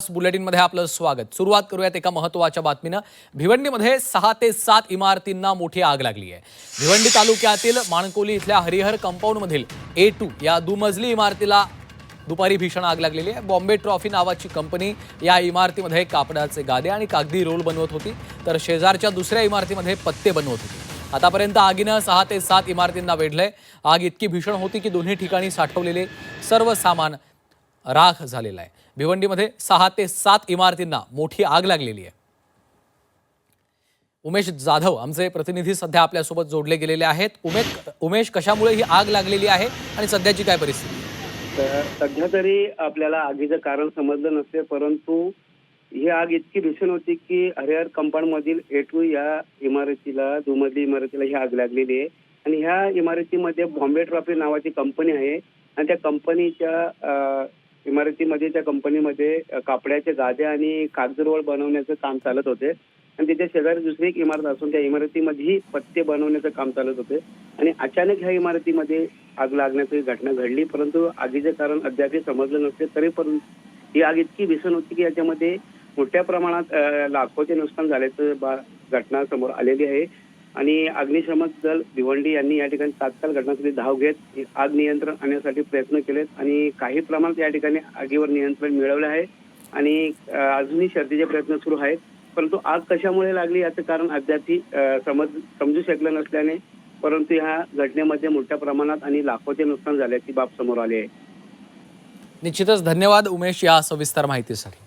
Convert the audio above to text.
बुलेटिनमध्ये आपलं स्वागत। सुरुवात करूयात एका महत्त्वाच्या बातमीनं। भिवंडीमध्ये 6 ते 7 इमारतींना मोठी आग लागली आहे। भिवंडी तालुक्यातील माणकोली इथल्या हरिहर कंपाऊंडमधील A2 या दुमजली इमारतीला दुपारी भीषण आग लागलेली आहे। बॉम्बे ट्रॉफी नावाची कंपनी या इमारतीमध्ये कापडाचे गादे आणि कागदी रोल बनवत होती, तर शेजारच्या दुसऱ्या इमारतीमध्ये पत्ते बनवत होती। आतापर्यंत आगीनं 6 ते 7 इमारतींना वेढलंय। आग इतकी भीषण होती की दोन्ही ठिकाणी साठवलेले सर्व सामान राख झालेला आहे। भिवंडीमध्ये 6 ते 7 इमारतींना मोठी आग लागलेली आहे। उमेश जाधव आमचे प्रतिनिधी सध्या आपल्यासोबत जोडले गेलेले आहेत। उमेश, कशामुळे ही आग लागलेली आहे आणि सध्याची काय परिस्थिती? सध्या तरी आपल्याला आगीचं कारण समजलं नसते, परंतु ही आग इतकी भीषण होती की हरिहर कंपाऊंड मधील A2 या इमारतीला, दुमजली इमारतीला ही आग लागलेली आहे। आणि ह्या इमारतीमध्ये बॉम्बे ट्रॉफी नावाची कंपनी आहे आणि त्या कंपनीच्या इमारतीमध्ये, त्या कंपनीमध्ये कापडाचे गादे आणि कागद रोल बनवण्याचं काम चालत होते आणि त्याच्या शेजारी दुसरी एक इमारत असून त्या इमारतीमध्येही पत्ते बनवण्याचं काम चालत होते आणि अचानक ह्या इमारतीमध्ये आग लागण्याची घटना घडली, परंतु आगीचे कारण अद्याप समजलं नसते। तरी पण ही आग इतकी भीषण होती की याच्यामध्ये मोठ्या प्रमाणात लाखोचे नुकसान झाल्याचं घटना समोर आलेली आहे आणि अग्निशमन दल भिवंडी यांनी या ठिकाणी तात्काळ घटनास्थळी धाव घेत आग नियंत्रण आणण्यासाठी प्रयत्न केलेत आणि काही प्रमाणात या ठिकाणी आगीवर नियंत्रण मिळवलं आहे आणि अजूनही शर्थीचे प्रयत्न सुरू आहेत। परंतु आग कशामुळे लागली याचं कारण अद्यापही समजू शकलं नसल्याने, परंतु ह्या घटनेमध्ये मोठ्या प्रमाणात आणि लाखोचे नुकसान झाल्याची बाब समोर आली आहे। निश्चितच धन्यवाद उमेश या सविस्तर माहितीसाठी।